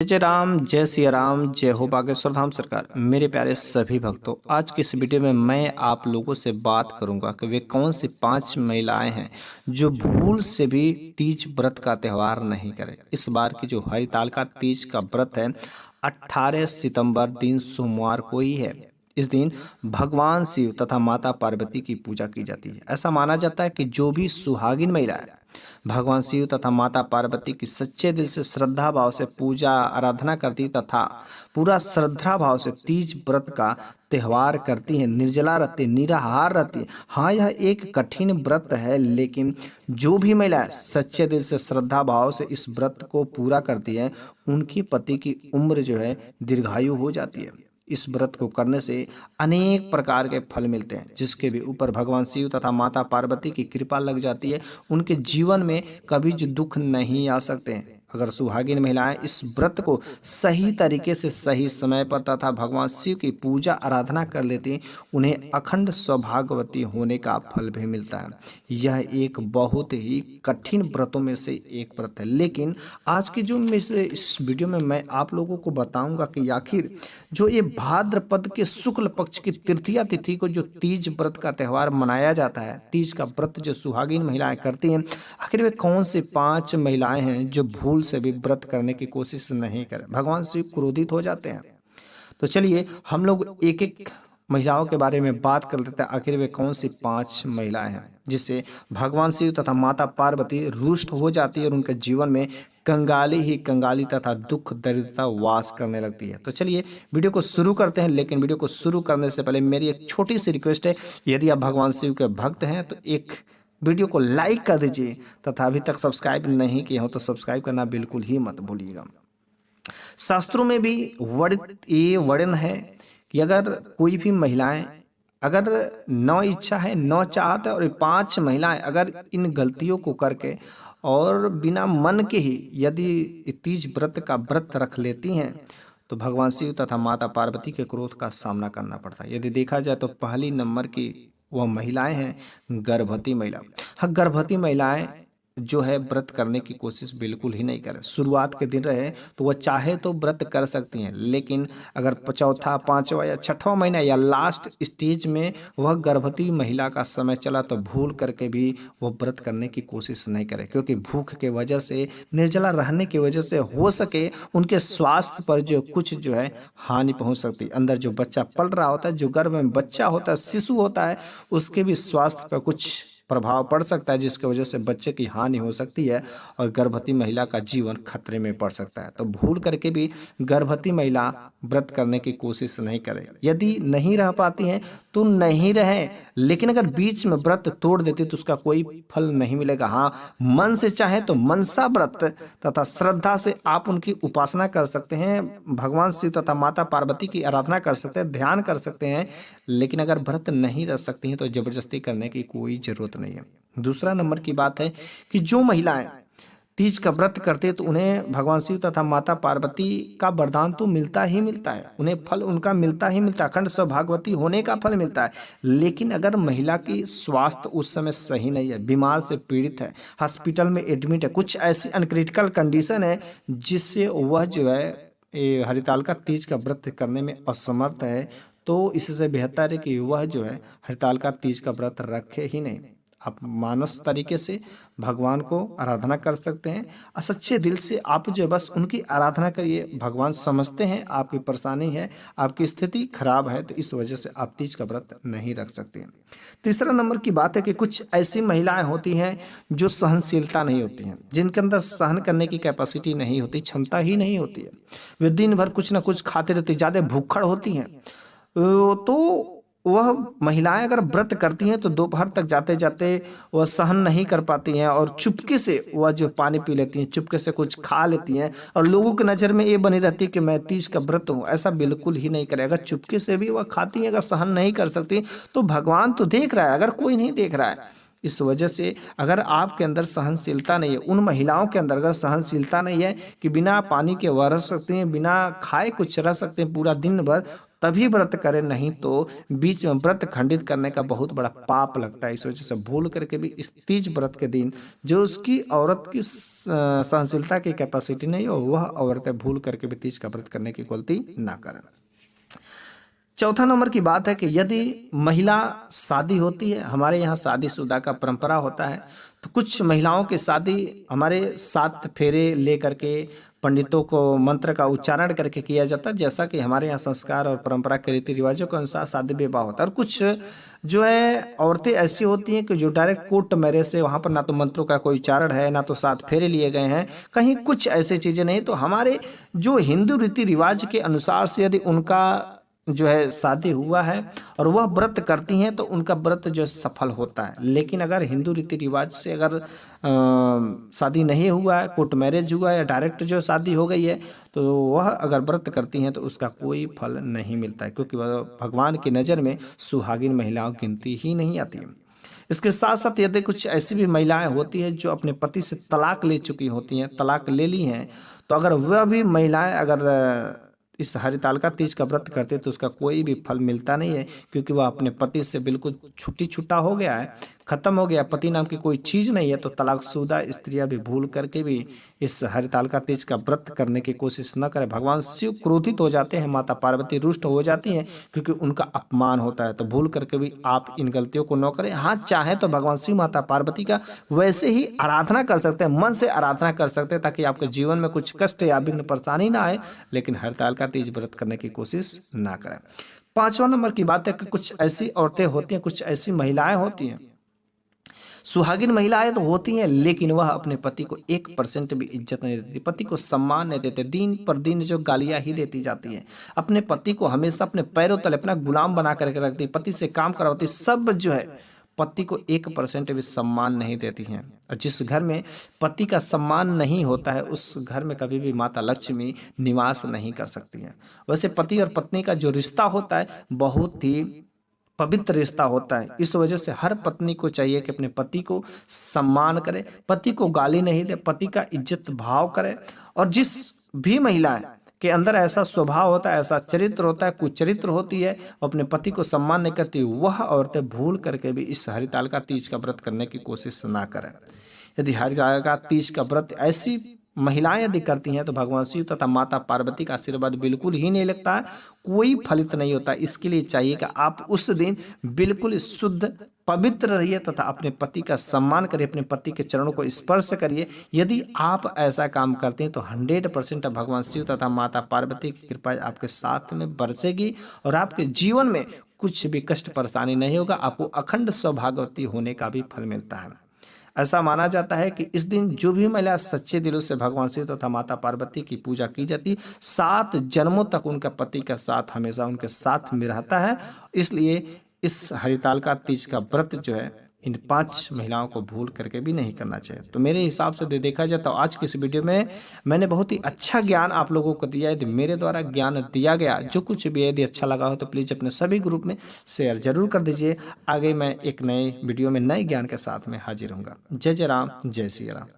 जय राम, जय सिया राम, जय हो बागेश्वर धाम सरकार। मेरे प्यारे सभी भक्तों, आज की इस वीडियो में मैं आप लोगों से बात करूंगा कि वे कौन सी 5 महिलाएं हैं जो भूल से भी तीज व्रत का त्यौहार नहीं करें। इस बार की जो हरितालिका तीज का व्रत है 18 सितंबर दिन सोमवार को ही है। इस दिन भगवान शिव तथा माता पार्वती की पूजा की जाती है। ऐसा माना जाता है कि जो भी सुहागिन महिलाएं भगवान शिव तथा माता पार्वती की सच्चे दिल से श्रद्धा भाव से पूजा आराधना करती तथा पूरा श्रद्धा भाव से तीज व्रत का त्यौहार करती हैं, निर्जला रहती, निराहार रहती। हाँ, यह एक कठिन व्रत है, लेकिन जो भी महिलाएं सच्चे दिल से श्रद्धा भाव से इस व्रत को पूरा करती हैं, उनकी पति की उम्र जो है दीर्घायु हो जाती है। इस व्रत को करने से अनेक प्रकार के फल मिलते हैं, जिसके भी ऊपर भगवान शिव तथा माता पार्वती की कृपा लग जाती है। उनके जीवन में कभी जो दुख नहीं आ सकते हैं। अगर सुहागिन महिलाएं इस व्रत को सही तरीके से सही समय पर तथा भगवान शिव की पूजा आराधना कर लेती हैं, उन्हें अखंड सौभाग्यवती होने का फल भी मिलता है। यह एक बहुत ही कठिन व्रतों में से एक व्रत है, लेकिन आज की जो इस वीडियो में मैं आप लोगों को बताऊंगा कि आखिर जो ये भाद्रपद के शुक्ल पक्ष की तृतीया तिथि को जो तीज व्रत का त्यौहार मनाया जाता है, तीज का व्रत जो सुहागिन महिलाएं करती हैं, आखिर वे कौन सी 5 महिलाएं हैं जो भूल से भी व्रत करने की कोशिश नहीं करें। भगवान शिव क्रोधित हो जाते हैं। तो चलिए हम लोग एक एक महिलाओं के बारे में बात कर लेते हैं। आखिर वे कौन सी 5 महिलाएं हैं जिससे भगवान शिव तथा माता पार्वती रुष्ट हो जाती है और उनके जीवन में कंगाली ही कंगाली तथा दुख दरिद्रता वास करने लगती है। तो चलिए वीडियो को शुरू करते हैं, लेकिन वीडियो को शुरू करने से पहले मेरी एक छोटी सी रिक्वेस्ट है, यदि आप भगवान शिव के भक्त हैं तो एक वीडियो को लाइक कर दीजिए तथा अभी तक सब्सक्राइब नहीं किए हो तो सब्सक्राइब करना बिल्कुल ही मत भूलिएगा। शास्त्रों में भी वर्णन है कि अगर कोई भी महिलाएं अगर न इच्छा है न चाहत है और 5 महिलाएं अगर इन गलतियों को करके और बिना मन के ही यदि तीज व्रत का व्रत रख लेती हैं तो भगवान शिव तथा माता पार्वती के क्रोध का सामना करना पड़ता है। यदि देखा जाए तो पहली नंबर की वह महिलाएं हैं गर्भवती महिला। हाँ, गर्भवती महिलाएं जो है व्रत करने की कोशिश बिल्कुल ही नहीं करें। शुरुआत के दिन रहे तो वह चाहे तो व्रत कर सकती हैं, लेकिन अगर चौथा, 5वां या 6वां महीना या लास्ट स्टेज में वह गर्भवती महिला का समय चला तो भूल करके भी वह व्रत करने की कोशिश नहीं करे, क्योंकि भूख के वजह से, निर्जला रहने की वजह से हो सके उनके स्वास्थ्य पर जो कुछ जो है हानि पहुंच सकती। अंदर जो बच्चा पल रहा होता है, जो गर्भ में बच्चा होता है, शिशु होता है, उसके भी स्वास्थ्य पर कुछ प्रभाव पड़ सकता है, जिसकी वजह से बच्चे की हानि हो सकती है और गर्भवती महिला का जीवन खतरे में पड़ सकता है। तो भूल करके भी गर्भवती महिला व्रत करने की कोशिश नहीं करे। यदि नहीं रह पाती हैं तो नहीं रहें, लेकिन अगर बीच में व्रत तोड़ देती तो उसका कोई फल नहीं मिलेगा। हाँ, मन से चाहे तो मनसा व्रत तथा श्रद्धा से आप उनकी उपासना कर सकते हैं, भगवान शिव तथा माता पार्वती की आराधना कर सकते हैं, ध्यान कर सकते हैं, लेकिन अगर व्रत नहीं रह सकती हैं तो जबरदस्ती करने की कोई जरूरत नहीं है। दूसरा नंबर की बात है कि जो महिलाएं तीज का व्रत करते हैं तो उन्हें भगवान शिव तथा माता पार्वती का वरदान तो मिलता ही मिलता है, उन्हें फल उनका मिलता ही मिलता है, अखंड सौभाग्यवती होने का फल मिलता है। लेकिन अगर महिला की स्वास्थ्य उस समय सही नहीं है, बीमार से पीड़ित है, हॉस्पिटल में एडमिट है, कुछ ऐसी अनक्रिटिकल कंडीशन है जिससे वह जो है हरितालिका तीज का व्रत करने में असमर्थ है, तो इससे बेहतर है कि वह जो है हरितालिका तीज का व्रत रखे ही नहीं। आप मानस तरीके से भगवान को आराधना कर सकते हैं और सच्चे दिल से आप जो बस उनकी आराधना करिए। भगवान समझते हैं आपकी परेशानी है, आपकी स्थिति खराब है, तो इस वजह से आप तीज का व्रत नहीं रख सकते हैं। तीसरा नंबर की बात है कि कुछ ऐसी महिलाएं होती हैं जो सहनशीलता नहीं होती हैं, जिनके अंदर सहन करने की कैपेसिटी नहीं होती, क्षमता ही नहीं होती है। वे दिन भर कुछ ना कुछ खाते रहती, ज़्यादा भूखड़ होती हैं। तो वह महिलाएं अगर व्रत करती हैं तो दोपहर तक जाते जाते वह सहन नहीं कर पाती हैं और चुपके से वह जो पानी पी लेती हैं, चुपके से कुछ खा लेती हैं और लोगों की नज़र में ये बनी रहती है कि मैं तीज का व्रत हूँ। ऐसा बिल्कुल ही नहीं करे। अगर चुपके से भी वह खाती हैं, अगर सहन नहीं कर सकती तो भगवान तो देख रहा है, अगर कोई नहीं देख रहा है। इस वजह से अगर आपके अंदर सहनशीलता नहीं है, उन महिलाओं के अंदर अगर सहनशीलता नहीं है कि बिना पानी के वह रह सकती हैं, बिना खाए कुछ रह सकते हैं पूरा दिन भर, तभी व्रत करें, नहीं तो बीच में व्रत खंडित करने का बहुत बड़ा पाप लगता है। इस वजह से भूल करके भी इस तीज व्रत के दिन जो उसकी औरत की सहनशीलता की कैपेसिटी नहीं हो, वह औरतें भूल करके भी तीज का व्रत करने की गलती ना करें। चौथा नंबर की बात है कि यदि महिला शादी होती है, हमारे यहाँ शादीशुदा का परंपरा होता है, तो कुछ महिलाओं की शादी हमारे 7 फेरे ले करके पंडितों को मंत्र का उच्चारण करके किया जाता है, जैसा कि हमारे यहाँ संस्कार और परंपरा के रीति रिवाजों के अनुसार शादी विवाह होता है। और कुछ जो है औरतें ऐसी होती हैं कि जो डायरेक्ट कोर्ट मैरिज से, वहाँ पर ना तो मंत्रों का कोई उच्चारण है, ना तो 7 फेरे लिए गए हैं, कहीं कुछ ऐसी चीज़ें नहीं। तो हमारे जो हिंदू रीति रिवाज के अनुसार से यदि उनका जो है शादी हुआ है और वह व्रत करती हैं तो उनका व्रत जो है सफल होता है। लेकिन अगर हिंदू रीति रिवाज से अगर शादी नहीं हुआ है, कोर्ट मैरिज हुआ है या डायरेक्ट जो शादी हो गई है, तो वह अगर व्रत करती हैं तो उसका कोई फल नहीं मिलता है, क्योंकि वह भगवान की नज़र में सुहागिन महिलाओं गिनती ही नहीं आती है। इसके साथ साथ यदि कुछ ऐसी भी महिलाएं होती हैं जो अपने पति से तलाक ले चुकी होती हैं, तलाक ले ली हैं, तो अगर वह भी महिलाएं अगर इस हरितालिका तीज का व्रत करते तो उसका कोई भी फल मिलता नहीं है, क्योंकि वह अपने पति से बिल्कुल छुट्टा हो गया है, खत्म हो गया, पति नाम की कोई चीज़ नहीं है। तो तलाकशुदा स्त्रियां भी भूल करके भी इस हरितालिका तीज का व्रत करने की कोशिश न करें। भगवान शिव क्रोधित हो जाते हैं, माता पार्वती रुष्ट हो जाती हैं, क्योंकि उनका अपमान होता है। तो भूल करके भी आप इन गलतियों को न करें। हाँ, चाहे तो भगवान शिव माता पार्वती का वैसे ही आराधना कर सकते हैं, मन से आराधना कर सकते हैं, ताकि आपके जीवन में कुछ कष्ट या विघ्न परेशानी ना आए, लेकिन हरितालिका तीज व्रत करने की कोशिश ना करें। 5वां नंबर की बात है कि कुछ ऐसी औरतें होती हैं, कुछ ऐसी महिलाएं होती हैं, सुहागिन महिलाएं तो होती हैं, लेकिन वह अपने पति को 1% भी इज्जत नहीं देती, पति को सम्मान नहीं देते, दिन पर दिन जो गालियां ही देती जाती हैं, अपने पति को हमेशा अपने पैरों तले अपना गुलाम बना करके रखती, पति से काम करवाती, सब जो है पति को 1% भी सम्मान नहीं देती हैं। और जिस घर में पति का सम्मान नहीं होता है, उस घर में कभी भी माता लक्ष्मी निवास नहीं कर सकती हैं। वैसे पति और पत्नी का जो रिश्ता होता है बहुत ही पवित्र रिश्ता होता है। इस वजह से हर पत्नी को चाहिए कि अपने पति को सम्मान करे, पति को गाली नहीं दे, पति का इज्जत भाव करे। और जिस भी महिला के अंदर ऐसा स्वभाव होता है, ऐसा चरित्र होता है, कुचरित्र होती है, अपने पति को सम्मान नहीं करती, वह औरतें भूल करके भी इस हरितालिका तीज का व्रत करने की कोशिश ना करें। यदि हरितालिका तीज का व्रत ऐसी महिलाएं यदि करती हैं तो भगवान शिव तथा माता पार्वती का आशीर्वाद बिल्कुल ही नहीं लगता है, कोई फलित नहीं होता। इसके लिए चाहिए कि आप उस दिन बिल्कुल शुद्ध पवित्र रहिए तथा अपने पति का सम्मान करिए, अपने पति के चरणों को स्पर्श करिए। यदि आप ऐसा काम करते हैं तो 100% भगवान शिव तथा माता पार्वती की कृपा आपके साथ में बरसेगी और आपके जीवन में कुछ भी कष्ट परेशानी नहीं होगा, आपको अखंड सौभाग्यवती होने का भी फल मिलता है। ऐसा माना जाता है कि इस दिन जो भी महिला सच्चे दिलों से भगवान शिव तथा माता पार्वती की पूजा की जाती, 7 जन्मों तक उनका पति का साथ हमेशा उनके साथ में रहता है। इसलिए इस हरितालिका तीज का व्रत जो है इन 5 महिलाओं को भूल करके भी नहीं करना चाहिए। तो मेरे हिसाब से देखा जाए तो आज की इस वीडियो में मैंने बहुत ही अच्छा ज्ञान आप लोगों को दिया है। यदि मेरे द्वारा ज्ञान दिया गया जो कुछ भी यदि अच्छा लगा हो तो प्लीज़ अपने सभी ग्रुप में शेयर जरूर कर दीजिए। आगे मैं एक नए वीडियो में नए ज्ञान के साथ में हाजिर होऊंगा। जय जय राम, जय सिया राम।